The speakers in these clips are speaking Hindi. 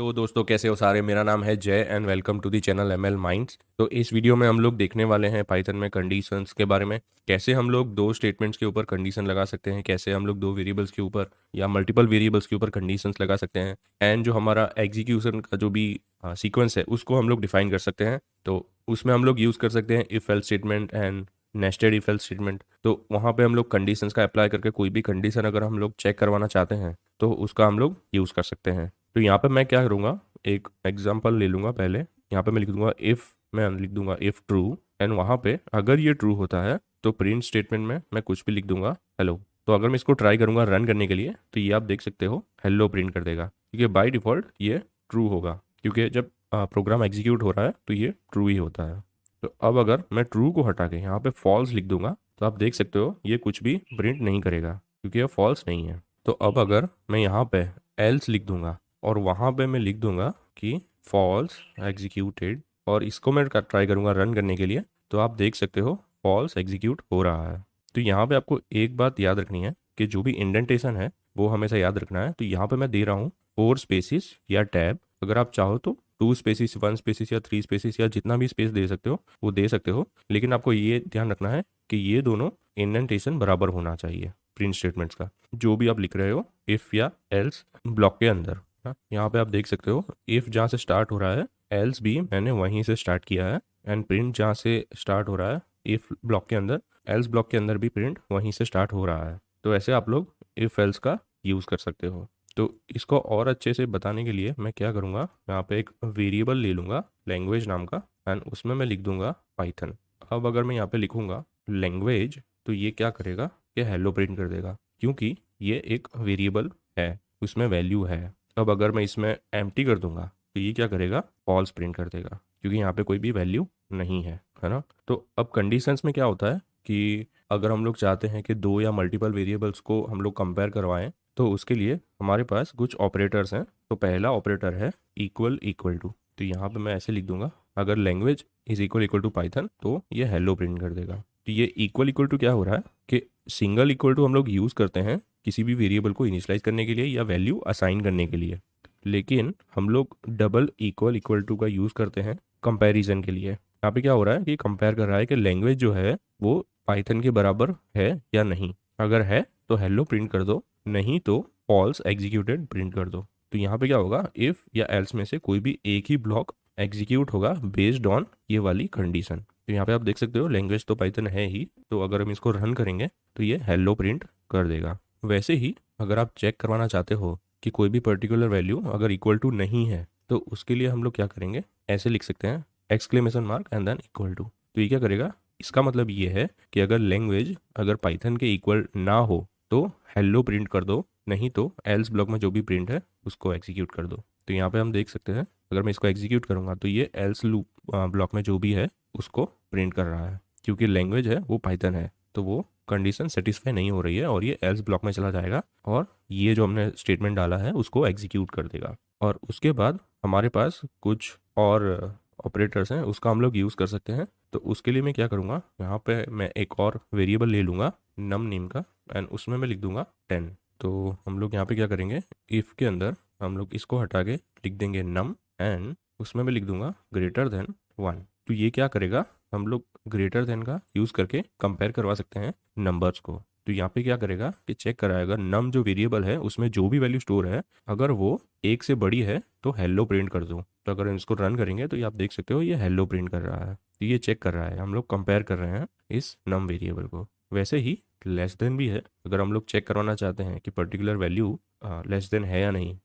तो दोस्तों कैसे हो सारे। मेरा नाम है Jay and welcome to the channel ML Minds. तो इस वीडियो में हम लोग देखने वाले हैं पाइथन में कंडीशंस के बारे में। कैसे हम लोग दो स्टेटमेंट्स के ऊपर कंडीशन लगा सकते हैं, कैसे हम लोग दो वेरिएबल्स के ऊपर या मल्टीपल वेरिएबल्स के ऊपर कंडीशंस लगा सकते हैं, एंड जो हमारा एग्जीक्यूशन का जो भी सीक्वेंस है उसको हम लोग डिफाइन कर सकते हैं। तो उसमें हम लोग यूज़ कर सकते हैं if else statement and nested if else statement. तो वहाँ पे हम लोग कंडीशंस का अप्लाई करके कोई भी कंडीशन अगर हम लोग चेक करवाना चाहते हैं तो उसका हम लोग यूज़ कर सकते हैं। तो यहाँ पे मैं क्या करूँगा, एक एग्जांपल ले लूँगा। पहले यहाँ पे मैं लिख दूंगा इफ़, मैं लिख दूंगा इफ़ ट्रू, एंड वहाँ पे अगर ये ट्रू होता है तो प्रिंट स्टेटमेंट में मैं कुछ भी लिख दूंगा हेलो। तो अगर मैं इसको ट्राई करूँगा रन करने के लिए तो ये आप देख सकते हो हेलो प्रिंट कर देगा, क्योंकि बाय डिफ़ॉल्ट ये ट्रू होगा, क्योंकि जब प्रोग्राम एग्जीक्यूट हो रहा है तो ये ट्रू ही होता है। तो अब अगर मैं ट्रू को हटा के यहाँ पे फॉल्स लिख दूंगा तो आप देख सकते हो ये कुछ भी प्रिंट नहीं करेगा, क्योंकि ये फॉल्स नहीं है। तो अब अगर मैं यहाँ पे एल्स लिख दूंगा और वहाँ पे मैं लिख दूंगा कि फॉल्स एग्जीक्यूटेड, और इसको मैं ट्राई करूँगा रन करने के लिए, तो आप देख सकते हो फॉल्स एग्जीक्यूट हो रहा है। तो यहाँ पे आपको एक बात याद रखनी है कि जो भी इंडेंटेशन है वो हमेशा याद रखना है। तो यहाँ पे मैं दे रहा हूँ 4 स्पेसिस या टैब। अगर आप चाहो तो 2 स्पेसिस, 1 स्पेसिस या 3 स्पेसिस या जितना भी स्पेस दे सकते हो वो दे सकते हो, लेकिन आपको ये ध्यान रखना है कि ये दोनों इंडेंटेशन बराबर होना चाहिए प्रिंट स्टेटमेंट्स का, जो भी आप लिख रहे हो इफ़ या एल्स ब्लॉक के अंदर। हाँ, यहाँ पे आप देख सकते हो इफ़ जहाँ से स्टार्ट हो रहा है एल्स भी मैंने वहीं से स्टार्ट किया है, एंड प्रिंट जहाँ से स्टार्ट हो रहा है इफ़ ब्लॉक के अंदर, एल्स ब्लॉक के अंदर भी प्रिंट वहीं से स्टार्ट हो रहा है। तो ऐसे आप लोग इफ़ एल्स का यूज़ कर सकते हो। तो इसको और अच्छे से बताने के लिए मैं क्या करूँगा, यहाँ पे एक वेरिएबल ले लूँगा लैंग्वेज नाम का, एंड उसमें मैं लिख दूँगा पाइथन। अब अगर मैं यहाँ पे लिखूँगा लैंग्वेज तो ये क्या करेगा कि हेलो प्रिंट कर देगा, क्योंकि ये एक वेरिएबल है, उसमें वैल्यू है। अब अगर मैं इसमें एम्प्टी कर दूंगा तो ये क्या करेगा, फॉल्स प्रिंट कर देगा, क्योंकि यहाँ पे कोई भी वैल्यू नहीं है ना। तो अब कंडीशंस में क्या होता है कि अगर हम लोग चाहते हैं कि दो या मल्टीपल वेरिएबल्स को हम लोग कंपेयर करवाएं तो उसके लिए हमारे पास कुछ ऑपरेटर्स हैं। तो पहला ऑपरेटर है इक्वल इक्वल टू। तो यहाँ पे मैं ऐसे लिख दूंगा अगर language is equal equal to Python तो ये हेलो प्रिंट कर देगा। तो ये इक्वल इक्वल टू क्या हो रहा है कि सिंगल इक्वल टू हम लोग यूज़ करते हैं किसी भी वेरिएबल को इनिशियलाइज करने के लिए या वैल्यू असाइन करने के लिए, लेकिन हम लोग डबल इक्वल इक्वल टू का यूज़ करते हैं कंपैरिजन के लिए। यहाँ पे क्या हो रहा है कि कंपेयर कर रहा है कि लैंग्वेज जो है वो पाइथन के बराबर है या नहीं। अगर है तो हेलो प्रिंट कर दो, नहीं तो फॉल्स एग्जीक्यूटेड प्रिंट कर दो। तो यहाँ पे क्या होगा, इफ़ या एल्स में से कोई भी एक ही ब्लॉक एग्जीक्यूट होगा बेस्ड ऑन ये वाली कंडीशन। तो यहाँ पे आप देख सकते हो लैंग्वेज तो पाइथन है ही, तो अगर हम इसको रन करेंगे तो ये हेलो प्रिंट कर देगा। वैसे ही अगर आप चेक करवाना चाहते हो कि कोई भी पर्टिकुलर वैल्यू अगर इक्वल टू नहीं है तो उसके लिए हम लोग क्या करेंगे, ऐसे लिख सकते हैं exclamation mark and then equal to. तो ये क्या करेगा, इसका मतलब ये है कि अगर लैंग्वेज अगर पाइथन के इक्वल ना हो तो हेलो प्रिंट कर दो, नहीं तो एल्स ब्लॉक में जो भी प्रिंट है उसको एग्जीक्यूट कर दो। तो यहाँ पे हम देख सकते हैं अगर मैं इसको एग्जीक्यूट करूँगा तो ये एल्स लूप ब्लॉक में जो भी है उसको प्रिंट कर रहा है, क्योंकि लैंग्वेज है वो पाइथन है तो वो कंडीशन सेटिस्फाई नहीं हो रही है और ये एल्स ब्लॉक में चला जाएगा और ये जो हमने स्टेटमेंट डाला है उसको एग्जीक्यूट कर देगा। और उसके बाद हमारे पास कुछ और ऑपरेटर्स हैं, उसका हम लोग यूज़ कर सकते हैं। तो उसके लिए मैं क्या करूँगा, यहाँ पे मैं एक और वेरिएबल ले लूँगा नम नेम का, एंड उसमें मैं लिख दूँगा 10। तो हम लोग यहाँ पे क्या करेंगे, इफ़ के अंदर हम लोग इसको हटा के लिख देंगे नम, एंड उसमें मैं लिख दूँगा ग्रेटर देन 1। तो ये क्या करेगा, हम लोग ग्रेटर देन का यूज़ करके कंपेयर करवा सकते हैं नंबर्स को। तो यहाँ पे क्या करेगा कि चेक कराएगा नम जो वेरिएबल है उसमें जो भी वैल्यू स्टोर है अगर वो एक से बड़ी है तो हेलो प्रिंट कर दो। तो अगर हम इसको रन करेंगे तो ये आप देख सकते हो ये हेलो प्रिंट कर रहा है। तो ये चेक कर रहा है, हम लोग कंपेयर कर रहे हैं इस नम वेरिएबल को। वैसे ही लेस देन भी है, अगर हम लोग चेक करवाना चाहते हैं कि पर्टिकुलर वैल्यू लेस देन है या नहीं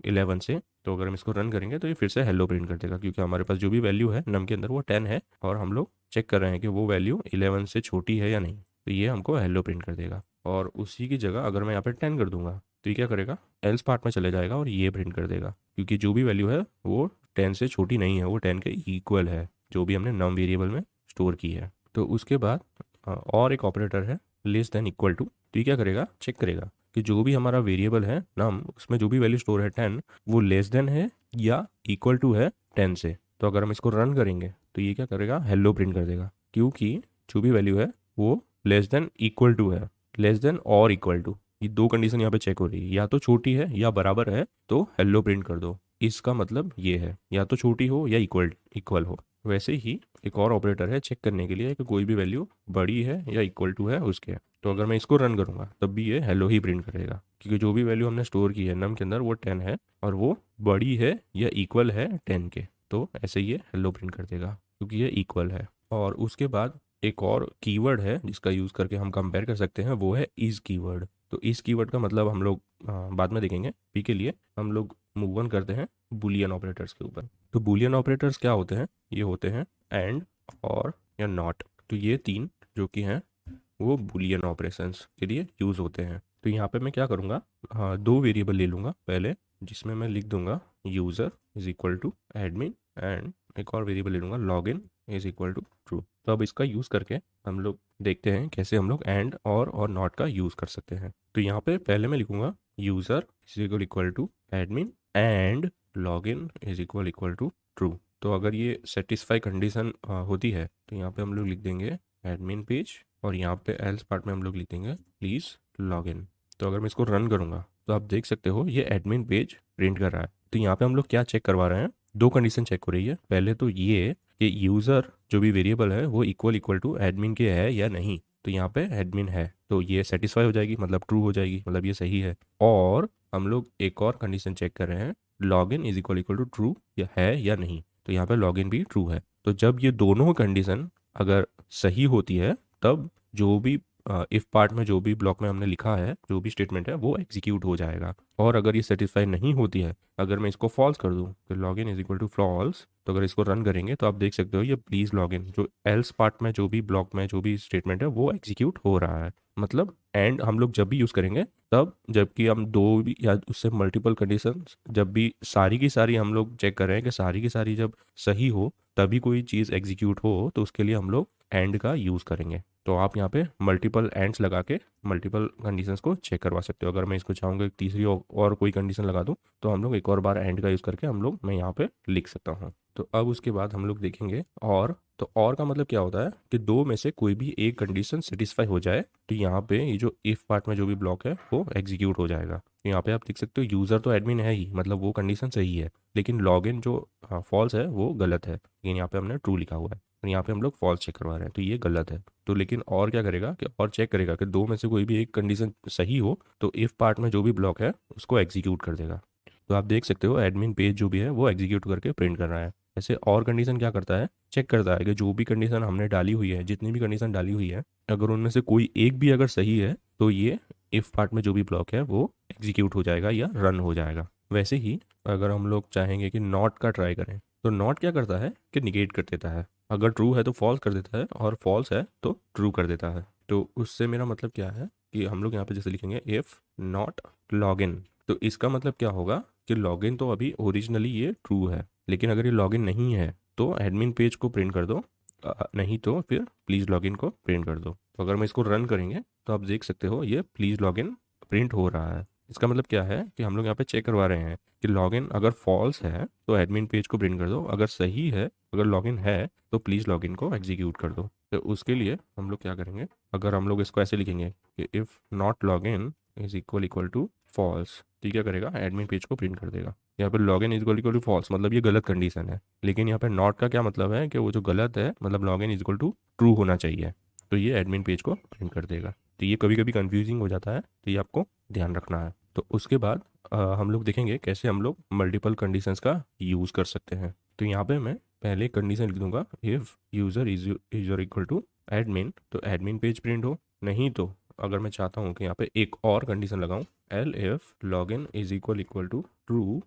11 से, तो अगर हम इसको रन करेंगे तो ये फिर से हेलो प्रिंट कर देगा, क्योंकि हमारे पास जो भी वैल्यू है नम के अंदर वो 10 है और हम लोग चेक कर रहे हैं कि वो वैल्यू 11 से छोटी है या नहीं। तो ये हमको हेलो प्रिंट कर देगा। और उसी की जगह अगर मैं यहाँ पे 10 कर दूंगा तो ये क्या करेगा, एल्स पार्ट में चले जाएगा और ये प्रिंट कर देगा, क्योंकि जो भी वैल्यू है वो 10 से छोटी नहीं है, वो 10 के इक्वल है जो भी हमने नम वेरिएबल में स्टोर की है। तो उसके बाद और एक ऑपरेटर है लेस देन इक्वल टू। तो ये क्या करेगा, चेक करेगा कि जो भी हमारा वेरिएबल है नम उसमें जो भी वैल्यू स्टोर है 10 वो लेस देन है या इक्वल टू है 10 से। तो अगर हम इसको रन करेंगे तो ये क्या करेगा, हेलो प्रिंट कर देगा, क्योंकि जो भी वैल्यू है वो लेस देन इक्वल टू है, लेस देन और इक्वल टू, ये दो कंडीशन यहाँ पे चेक हो रही है, या तो छोटी है या बराबर है तो हेलो प्रिंट कर दो। इसका मतलब ये है, या तो छोटी हो या इक्वल इक्वल हो। वैसे ही एक और ऑपरेटर है चेक करने के लिए कि कोई भी वैल्यू बड़ी है या इक्वल टू है उसके। तो अगर मैं इसको रन करूँगा तब भी ये हेलो ही प्रिंट करेगा, क्योंकि जो भी वैल्यू हमने स्टोर की है नम के अंदर वो 10 है और वो बड़ी है या इक्वल है 10 के। तो ऐसे ही ये हेलो प्रिंट कर देगा क्योंकि ये इक्वल है। और उसके बाद एक और कीवर्ड है जिसका यूज़ करके हम कंपेयर कर सकते हैं, वो है इज़ कीवर्ड। तो इस कीवर्ड का मतलब हम लोग बाद में देखेंगे। पी के लिए हम लोग मूव ऑन करते हैं बुलियन ऑपरेटर्स के ऊपर। तो बुलियन ऑपरेटर्स क्या होते हैं? ये होते हैं एंड, और या नॉट। तो ये तीन जो कि हैं वो बुलियन ऑपरेशंस के लिए यूज़ होते हैं। तो यहाँ पे मैं क्या करूँगा, हाँ, दो वेरिएबल ले लूँगा पहले, जिसमें मैं लिख दूंगा user is equal to admin, and एक और वेरिएबल ले लूँगा login is equal to true. तो अब इसका यूज़ करके हम लोग देखते हैं कैसे हम लोग एंड और नॉट का यूज़ कर सकते हैं। तो यहाँ पे पहले मैं लिखूँगा user is equal to admin and login is equal to true. तो अगर ये सेटिस्फाई कंडीशन होती है तो यहाँ पे हम लोग लिख देंगे एडमिन पेज, और यहाँ पे एल्स पार्ट में हम लोग लिख देंगे प्लीज़ लॉगिन। तो अगर मैं इसको रन करूँगा तो आप देख सकते हो ये एडमिन पेज प्रिंट कर रहा है। तो यहाँ पे हम लोग क्या चेक करवा रहे हैं, दो कंडीशन चेक हो रही है। पहले तो ये कि यूज़र जो भी वेरिएबल है वो इक्वल टू एडमिन के है या नहीं। तो यहाँ पे एडमिन है तो ये सेटिस्फाई हो जाएगी, मतलब ट्रू हो जाएगी, मतलब ये सही है। और हम लोग एक और कंडीशन चेक कर रहे हैं, login is equal to true या नहीं। तो यहाँ पे लॉगिन भी ट्रू है। तो जब ये दोनों कंडीशन अगर सही होती है तब जो भी इफ़ पार्ट में जो भी ब्लॉक में हमने लिखा है जो भी स्टेटमेंट है वो एग्जीक्यूट हो जाएगा। और अगर ये सेटिस्फाई नहीं होती है, अगर मैं इसको फॉल्स कर दूं तो login is equal to false, तो अगर इसको रन करेंगे तो आप देख सकते हो ये प्लीज़ लॉगिन जो एल्स पार्ट में जो भी ब्लॉक में जो भी स्टेटमेंट है वो एग्जीक्यूट हो रहा है। मतलब एंड हम लोग जब भी यूज़ करेंगे तब जबकि हम दो भी या उससे मल्टीपल कंडीशंस जब भी सारी की सारी हम लोग चेक कर रहे हैं कि सारी की सारी जब सही हो तभी कोई चीज़ एग्जीक्यूट हो, तो उसके लिए हम लोग एंड का यूज़ करेंगे। तो आप यहाँ पे मल्टीपल एंड्स लगा के मल्टीपल कंडीशंस को चेक करवा सकते हो। अगर मैं इसको चाहूँगा एक तीसरी और कोई कंडीशन लगा दूँ तो हम लोग एक और बार एंड का यूज़ करके मैं यहाँ पे लिख सकता हूँ। तो अब उसके बाद हम लोग देखेंगे और। तो और का मतलब क्या होता है कि दो में से कोई भी एक कंडीशन सेटिस्फाई हो जाए तो यहाँ पे ये जो इफ़ पार्ट में जो भी ब्लॉक है वो एग्जीक्यूट हो जाएगा। तो यहाँ पे आप देख सकते हो यूज़र तो एडमिन है ही, मतलब वो कंडीशन सही है, लेकिन लॉगिन जो फॉल्स है वो गलत है, लेकिन यहाँ पे हमने ट्रू लिखा हुआ है। और यहाँ पे हम लोग फॉल्स चेक करवा रहे हैं तो ये गलत है। तो लेकिन और क्या करेगा कि और चेक करेगा कि दो में से कोई भी एक कंडीशन सही हो तो इफ़ पार्ट में जो भी ब्लॉक है उसको एग्जीक्यूट कर देगा। तो आप देख सकते हो एडमिन पेज जो भी है वो एग्जीक्यूट करके प्रिंट कर रहा है। ऐसे और कंडीशन क्या करता है, चेक करता है कि जो भी कंडीशन हमने डाली हुई है, जितनी भी कंडीशन डाली हुई है, अगर उनमें से कोई एक भी अगर सही है तो ये इफ़ पार्ट में जो भी ब्लॉक है वो एग्जीक्यूट हो जाएगा या रन हो जाएगा। वैसे ही अगर हम लोग चाहेंगे कि नॉट का ट्राई करें तो नॉट क्या करता है कि निगेट कर देता है। अगर ट्रू है तो फॉल्स कर देता है और फॉल्स है तो ट्रू कर देता है। तो उससे मेरा मतलब क्या है कि हम लोग यहाँ पे जैसे लिखेंगे इफ़ नॉट लॉगिन, तो इसका मतलब क्या होगा कि लॉगिन तो अभी ओरिजिनली ये ट्रू है, लेकिन अगर ये लॉगिन नहीं है तो एडमिन पेज को प्रिंट कर दो, नहीं तो फिर प्लीज़ लॉगिन को प्रिंट कर दो। तो अगर मैं इसको रन करेंगे तो आप देख सकते हो ये प्लीज़ लॉगिन प्रिंट हो रहा है। इसका मतलब क्या है कि हम लोग यहाँ पे चेक करवा रहे हैं कि लॉगिन अगर फॉल्स है तो एडमिन पेज को प्रिंट कर दो, अगर सही है अगर लॉगिन है तो प्लीज़ लॉगिन को एग्जीक्यूट कर दो। तो उसके लिए हम लोग क्या करेंगे, अगर हम लोग इसको ऐसे लिखेंगे कि if not login is equal to false, तो क्या करेगा एडमिन पेज को प्रिंट कर देगा। यहाँ पर login is equal to false मतलब ये गलत कंडीशन है, लेकिन यहाँ पे नॉट का क्या मतलब है कि वो जो गलत है मतलब login is equal to true होना चाहिए, तो ये एडमिन पेज को प्रिंट कर देगा। तो ये कभी कभी कंफ्यूजिंग हो जाता है तो ये आपको ध्यान रखना है। तो उसके बाद हम लोग देखेंगे कैसे हम लोग मल्टीपल कंडीशंस का यूज़ कर सकते हैं। तो यहाँ पे मैं पहले कंडीशन लिख दूंगा if user is equal to admin, तो एडमिन पेज प्रिंट हो, नहीं तो अगर मैं चाहता हूँ कि यहाँ पे एक और कंडीशन लगाऊँ elif login is equal to true,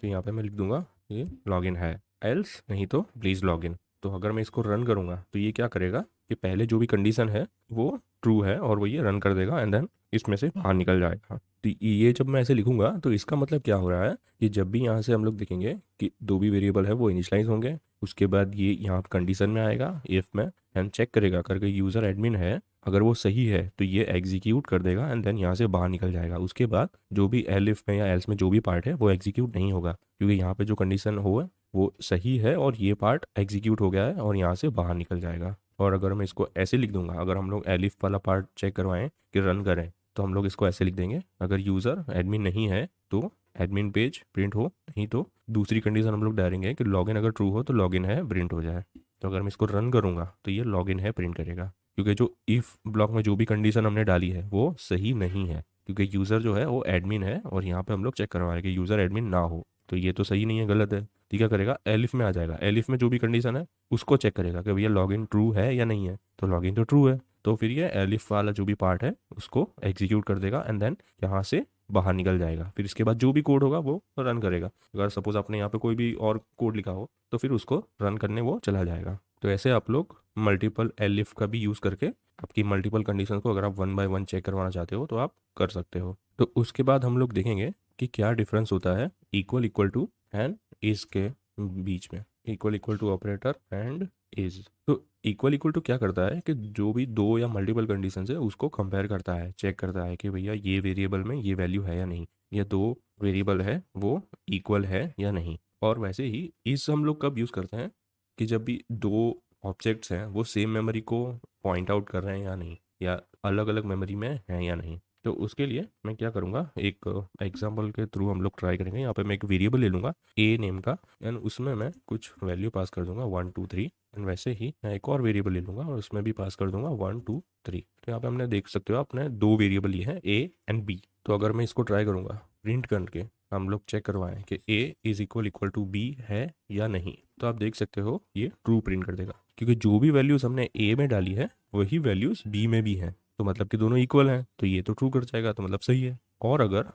तो यहाँ पे मैं लिख दूंगा ये लॉगिन है, एल्स नहीं तो प्लीज़ लॉगिन। तो अगर मैं इसको रन करूँगा तो ये क्या करेगा कि पहले जो भी कंडीशन है वो ट्रू है और वो ये रन कर देगा एंड देन इसमें से बाहर निकल जाएगा। तो ये जब मैं ऐसे लिखूंगा तो इसका मतलब क्या हो रहा है कि जब भी यहाँ से हम लोग देखेंगे कि दो भी वेरिएबल है वो इनिशियलाइज होंगे, उसके बाद ये यहाँ कंडीशन में आएगा इफ़ में एंड चेक करेगा करके यूज़र एडमिन है, अगर वो सही है तो ये एग्जीक्यूट कर देगा एंड देन यहाँ से बाहर निकल जाएगा। उसके बाद जो भी एल इफ में या एल्स में जो भी पार्ट है वो एग्जीक्यूट नहीं होगा, क्योंकि यहाँ पे जो कंडीशन हो वो सही है और ये पार्ट एग्जीक्यूट हो गया है और यहाँ से बाहर निकल जाएगा। और अगर मैं इसको ऐसे लिख दूंगा, अगर हम लोग एलिफ वाला पार्ट चेक करवाएं कि रन करें तो हम लोग इसको ऐसे लिख देंगे, अगर यूज़र एडमिन नहीं है तो एडमिन पेज प्रिंट हो, नहीं तो दूसरी कंडीशन हम लोग डालेंगे कि लॉगिन अगर ट्रू हो तो लॉगिन है प्रिंट हो जाए। तो अगर मैं इसको रन करूँगा तो ये लॉगिन है प्रिंट करेगा, क्योंकि जो इफ़ ब्लॉक में जो भी कंडीशन हमने डाली है वो सही नहीं है, क्योंकि यूज़र जो है वो एडमिन है और यहाँ पे हम लोग चेक करवा रहे हैं कि यूज़र एडमिन ना हो, तो ये तो सही नहीं है, गलत है। तो क्या करेगा, एलिफ में आ जाएगा, एलिफ में जो भी कंडीशन है उसको चेक करेगा कि भैया लॉगिन ट्रू है या नहीं है, तो लॉगिन तो ट्रू है, तो फिर ये एलिफ वाला जो भी पार्ट है उसको एग्जीक्यूट कर देगा एंड देन यहाँ से बाहर निकल जाएगा। फिर इसके बाद जो भी कोड होगा वो रन करेगा। अगर सपोज आपने यहाँ पे कोई भी और कोड लिखा हो तो फिर उसको रन करने वो चला जाएगा। तो ऐसे आप लोग मल्टीपल एलिफ का भी यूज़ करके आपकी मल्टीपल कंडीशन को अगर आप वन बाय वन चेक करवाना चाहते हो तो आप कर सकते हो। तो उसके बाद हम लोग देखेंगे कि क्या डिफरेंस होता है इक्वल टू एंड इज के बीच में। Equal to operator and is. तो इक्वल टू क्या करता है कि जो भी दो या मल्टीपल कंडीशन है उसको कंपेयर करता है, चेक करता है कि भैया ये वेरिएबल में ये वैल्यू है या नहीं, ये दो वेरिएबल है वो इक्वल है या नहीं। और वैसे ही इस हम लोग कब यूज़ करते हैं कि जब भी दो ऑब्जेक्ट्स हैं वो सेम मेमोरी को पॉइंट आउट कर रहे हैं या नहीं, या अलग अलग मेमोरी में हैं या नहीं। तो उसके लिए मैं क्या करूँगा, एक एग्जांपल के थ्रू हम लोग ट्राई करेंगे। यहाँ पे मैं एक वेरिएबल ले लूँगा ए नेम का एंड उसमें मैं कुछ वैल्यू पास कर दूंगा 1 2 3 एंड वैसे ही मैं एक और वेरिएबल ले लूँगा और उसमें भी पास कर दूंगा 1 2 3। तो यहाँ पे हमने देख सकते हो आपने दो वेरिएबल लिए हैं ए एंड बी। तो अगर मैं इसको ट्राई करूँगा प्रिंट करके हम लोग चेक करवाएं कि ए इज इक्वल टू बी है या नहीं, तो आप देख सकते हो ये ट्रू प्रिंट कर देगा, क्योंकि जो भी वैल्यूज़ हमने ए में डाली है वही वैल्यूज़ बी में भी हैं, तो मतलब कि दोनों इक्वल हैं, तो ये तो ट्रू कर जाएगा, तो मतलब सही है। और अगर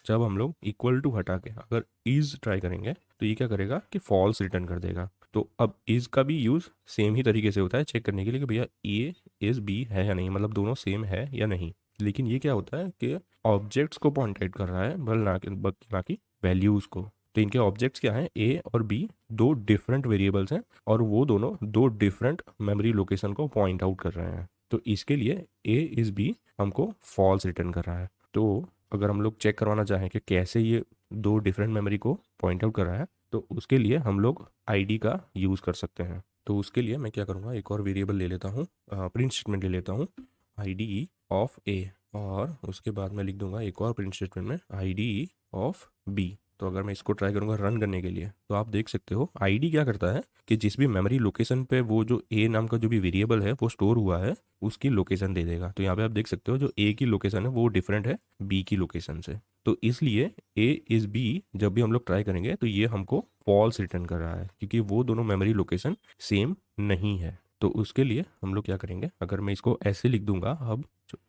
जब हम लोग इक्वल टू हटा के अगर इज ट्राई करेंगे तो ये क्या करेगा कि फॉल्स रिटर्न कर देगा। तो अब इज का भी यूज़ सेम ही तरीके से होता है चेक करने के लिए कि भैया ए इज बी है या नहीं, मतलब दोनों सेम है या नहीं। लेकिन ये क्या होता है कि ऑब्जेक्ट्स को पॉइंट आउट कर रहा है, बल ना कि वैल्यूज़ को। तो इनके ऑब्जेक्ट्स क्या हैं, ए और बी दो डिफरेंट वेरिएबल्स हैं और वो दोनों दो डिफरेंट मेमोरी लोकेशन को पॉइंट आउट कर रहे हैं। तो इसके लिए ए इज बी हमको फॉल्स रिटर्न कर रहा है। तो अगर हम लोग चेक करवाना चाहें कि कैसे ये दो डिफरेंट मेमोरी को पॉइंट आउट कर रहा है, तो उसके लिए हम लोग आईडी का यूज़ कर सकते हैं। तो उसके लिए मैं क्या करूँगा, एक और वेरिएबल ले लेता हूँ, प्रिंट स्टेटमेंट ले लेता हूँ आईडी ऑफ ए, और उसके बाद मैं लिख दूंगा एक और प्रिंट स्टेटमेंट में आईडी ऑफ बी। तो अगर मैं इसको ट्राई करूँगा रन करने के लिए तो आप देख सकते हो आईडी क्या करता है कि जिस भी मेमोरी लोकेशन पे वो जो ए नाम का जो भी वेरिएबल है वो स्टोर हुआ है उसकी लोकेशन दे देगा। तो यहाँ पे आप देख सकते हो जो ए की लोकेशन है वो डिफरेंट है बी की लोकेशन से, तो इसलिए ए इज बी जब भी हम लोग ट्राई करेंगे तो ये हमको फॉल्स रिटर्न कर रहा है, क्योंकि वो दोनों मेमोरी लोकेशन सेम नहीं है। तो उसके लिए हम लोग क्या करेंगे, अगर मैं इसको ऐसे लिख दूंगा, अब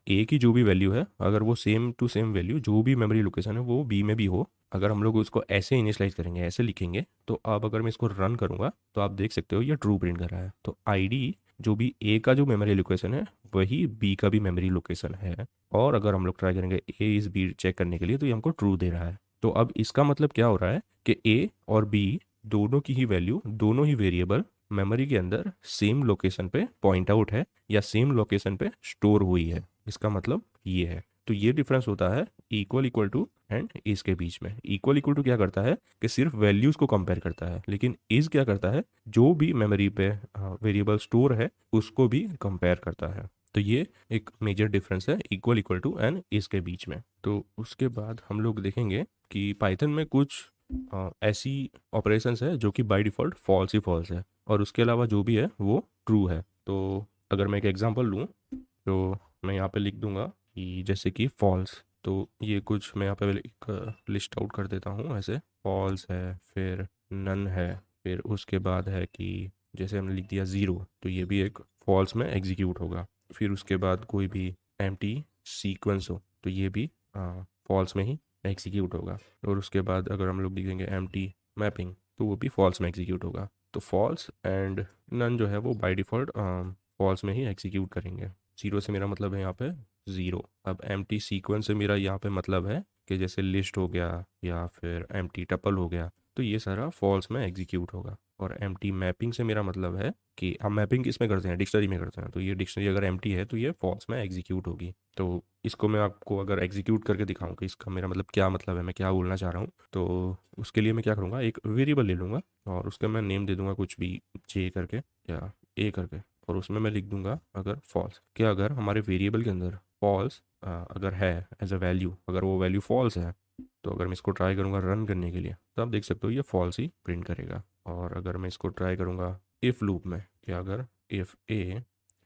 ए की जो भी वैल्यू है अगर वो सेम टू सेम वैल्यू जो भी मेमोरी लोकेशन है वो बी में भी हो, अगर हम लोग उसको ऐसे इनिशियलाइज करेंगे, ऐसे लिखेंगे, तो अब अगर मैं इसको रन करूंगा तो आप देख सकते हो ये ट्रू प्रिंट कर रहा है। तो आईडी जो भी ए का जो मेमोरी लोकेशन है वही बी का भी मेमोरी लोकेशन है, और अगर हम लोग ट्राई करेंगे ए इज बी चेक करने के लिए तो ये हमको ट्रू दे रहा है। तो अब इसका मतलब क्या हो रहा है कि ए और बी दोनों की ही वैल्यू, दोनों ही वेरिएबल मेमोरी के अंदर सेम लोकेशन पे पॉइंट आउट है या सेम लोकेशन पे स्टोर हुई है। इसका मतलब ये है। तो ये डिफरेंस होता है इक्वल टू एंड इज के बीच में। इक्वल टू क्या करता है कि सिर्फ वैल्यूज को कंपेयर करता है, लेकिन इज क्या करता है जो भी मेमोरी पे वेरिएबल स्टोर है उसको भी कंपेयर करता है। तो ये एक मेजर डिफरेंस है इक्वल टू एंड इज के बीच में। तो उसके बाद हम लोग देखेंगे कि पाइथन में कुछ ऐसी ऑपरेशंस है जो कि बाय डिफ़ॉल्ट फॉल्स ही फॉल्स है, और उसके अलावा जो भी है वो ट्रू है। तो अगर मैं एक एग्जांपल लूँ तो मैं यहाँ पे लिख दूंगा कि जैसे कि फॉल्स, तो ये कुछ मैं यहाँ पे एक लिस्ट आउट कर देता हूँ, ऐसे फॉल्स है, फिर नन है, फिर उसके बाद है कि जैसे हमने लिख दिया ज़ीरो तो ये भी एक फॉल्स में एग्जीक्यूट होगा। फिर उसके बाद कोई भी एम्प्टी सीक्वेंस हो तो ये भी फॉल्स में ही एग्जीक्यूट होगा। और उसके बाद अगर हम लोग लिखेंगे एम्प्टी मैपिंग तो वो भी फॉल्स में एग्जीक्यूट होगा। तो फॉल्स एंड नन जो है वो बाय डिफ़ॉल्ट फॉल्स में ही एग्जीक्यूट करेंगे। ज़ीरो से मेरा मतलब है यहाँ पे ज़ीरो। अब एम्प्टी सीक्वेंस से मेरा यहाँ पे मतलब है कि जैसे लिस्ट हो गया या फिर एम्प्टी टपल हो गया, तो ये सारा फॉल्स में एग्जीक्यूट होगा। और एम्प्टी मैपिंग से मेरा मतलब है कि हम मैपिंग किस में करते हैं, डिक्शनरी में करते हैं, तो ये डिक्शनरी अगर एम्प्टी है तो ये फॉल्स में एग्जीक्यूट होगी। तो इसको मैं आपको अगर एग्जीक्यूट करके दिखाऊं कि इसका मेरा मतलब क्या मतलब है, मैं क्या बोलना चाह रहा हूँ, तो उसके लिए मैं क्या करूँगा, एक वेरिएबल ले लूँगा और उसका मैं नेम दे दूँगा कुछ भी जे करके या ए करके, और उसमें मैं लिख दूंगा अगर फॉल्स, क्या अगर हमारे वेरिएबल के अंदर फॉल्स अगर है एज अ वैल्यू, अगर वो वैल्यू फॉल्स है तो अगर मैं इसको ट्राई करूँगा रन करने के लिए तो आप देख सकते हो ये फॉल्स ही प्रिंट करेगा। और अगर मैं इसको ट्राई करूँगा इफ़ लूप में कि अगर इफ़ ए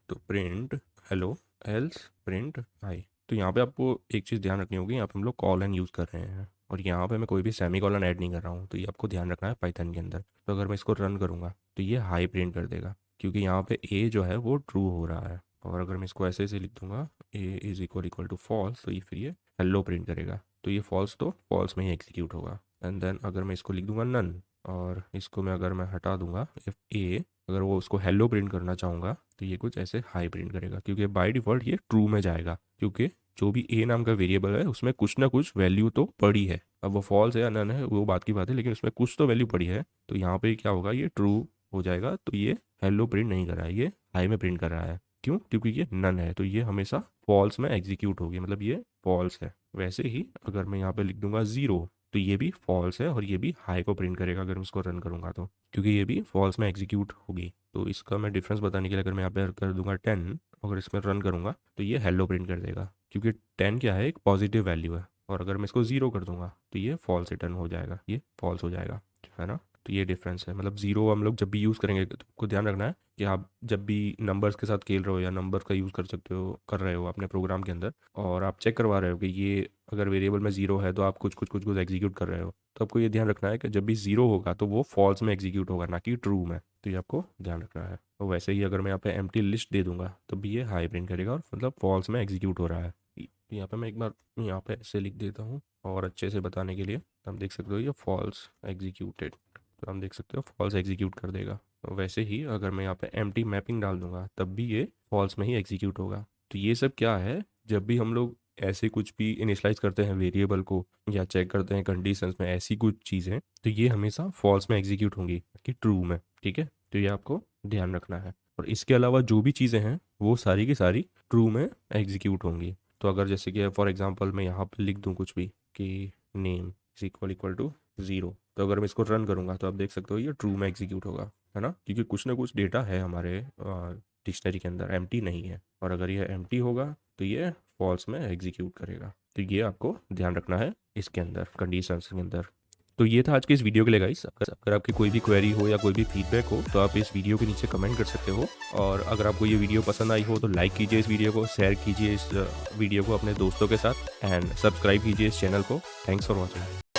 तो print hello else print high. तो यहाँ पे आपको एक चीज़ ध्यान रखनी होगी, यहाँ पे हम लोग कॉलन यूज़ कर रहे हैं और यहाँ पे मैं कोई भी सेमी कॉलन ऐड नहीं कर रहा हूँ, तो ये आपको ध्यान रखना है पाइथन के अंदर। तो अगर मैं इसको रन करूँगा तो ये हाई प्रिंट कर देगा क्योंकि यहाँ पे ए जो है वो ट्रू हो रहा है। और अगर मैं इसको ऐसे ऐसे लिख दूंगा A is equal to false तो ये फिर ये हेलो प्रिंट करेगा, तो ये फॉल्स तो फॉल्स में ही एग्जीक्यूट होगा। एंड देन अगर मैं इसको लिख दूंगा नन और इसको अगर मैं हटा दूंगा इफ ए, अगर वो उसको हेलो प्रिंट करना चाहूँगा तो ये कुछ ऐसे हाई प्रिंट करेगा क्योंकि बाय डिफ़ॉल्ट ये ट्रू में जाएगा क्योंकि जो भी ए नाम का वेरिएबल है उसमें कुछ ना कुछ वैल्यू तो पड़ी है। अब वो फॉल्स है या नन है वो बात की बात है, लेकिन उसमें कुछ तो वैल्यू पड़ी है, तो यहाँ पे क्या होगा ये ट्रू हो जाएगा। तो ये हेलो प्रिंट नहीं कर रहा है, ये हाई में प्रिंट कर रहा है। क्यों? क्योंकि ये नन है, तो ये हमेशा फॉल्स में एग्जीक्यूट होगी, मतलब ये फॉल्स है। वैसे ही अगर मैं यहाँ पे लिख दूंगा ज़ीरो तो ये भी फॉल्स है और ये भी हाई को प्रिंट करेगा अगर मैं उसको रन करूँगा तो, क्योंकि ये भी फॉल्स में एग्जीक्यूट होगी। तो इसका मैं डिफरेंस बताने के लिए अगर मैं यहाँ पे कर दूंगा 10, अगर इसमें रन करूँगा तो ये हेलो प्रिंट कर देगा क्योंकि 10 क्या है, एक पॉजिटिव वैल्यू है। और अगर मैं इसको ज़ीरो कर दूंगा तो ये फॉल्स रिटर्न हो जाएगा, ये फॉल्स हो जाएगा, है ना। तो ये डिफरेंस है, मतलब ज़ीरो हम लोग जब भी यूज़ करेंगे तो आपको ध्यान रखना है कि आप जब भी नंबर्स के साथ खेल रहे हो या नंबर का यूज़ कर रहे हो अपने प्रोग्राम के अंदर और आप चेक करवा रहे हो कि ये अगर वेरिएबल में ज़ीरो है तो आप कुछ एग्जीक्यूट कर रहे हो, तो आपको ये ध्यान रखना है कि जब भी ज़ीरो होगा तो वो फॉल्स में एग्जीक्यूट होगा, ना कि ट्रू में। तो ये आपको ध्यान रखना है। और वैसे ही अगर मैं यहाँ पे एम्प्टी लिस्ट दे दूंगा तो भी ये हाई प्रिंट करेगा और मतलब फॉल्स में एग्जीक्यूट हो रहा है। यहाँ पे मैं एक बार यहाँ पे ऐसे लिख देता हूँ और अच्छे से बताने के लिए, हम देख सकते हो ये फॉल्स एग्जीक्यूटेड, तो हम देख सकते हो फॉल्स एग्जीक्यूट कर देगा। तो वैसे ही अगर मैं यहाँ पे एम्प्टी मैपिंग डाल दूंगा तब भी ये फॉल्स में ही एग्जीक्यूट होगा। तो ये सब क्या है, जब भी हम लोग ऐसे कुछ भी इनिशलाइज करते हैं वेरिएबल को या चेक करते हैं कंडीशंस में ऐसी कुछ चीज़ें, तो ये हमेशा फॉल्स में एग्जीक्यूट होंगी कि ट्रू में। ठीक है, तो ये आपको ध्यान रखना है। और इसके अलावा जो भी चीज़ें हैं वो सारी की सारी ट्रू में एग्जीक्यूट होंगी। तो अगर जैसे कि फॉर एग्जांपल मैं यहाँ पे लिख दूँ कुछ भी कि name is equal to zero, तो अगर मैं इसको रन करूँगा तो आप देख सकते हो ये ट्रू में एग्जीक्यूट होगा, है ना, क्योंकि कुछ ना कुछ डेटा है हमारे डिक्शनरी के अंदर, एम्प्टी नहीं है। और अगर ये एम्प्टी होगा तो ये फॉल्स में एग्जीक्यूट करेगा। तो ये आपको ध्यान रखना है इसके अंदर, कंडीशंस के अंदर। तो ये था आज के इस वीडियो के लिए गाइस। अगर आपकी कोई भी क्वेरी हो या कोई भी फीडबैक हो तो आप इस वीडियो के नीचे कमेंट कर सकते हो। और अगर आपको ये वीडियो पसंद आई हो तो लाइक कीजिए इस वीडियो को, शेयर कीजिए इस वीडियो को अपने दोस्तों के साथ एंड सब्सक्राइब कीजिए इस चैनल को। Thanks for watching.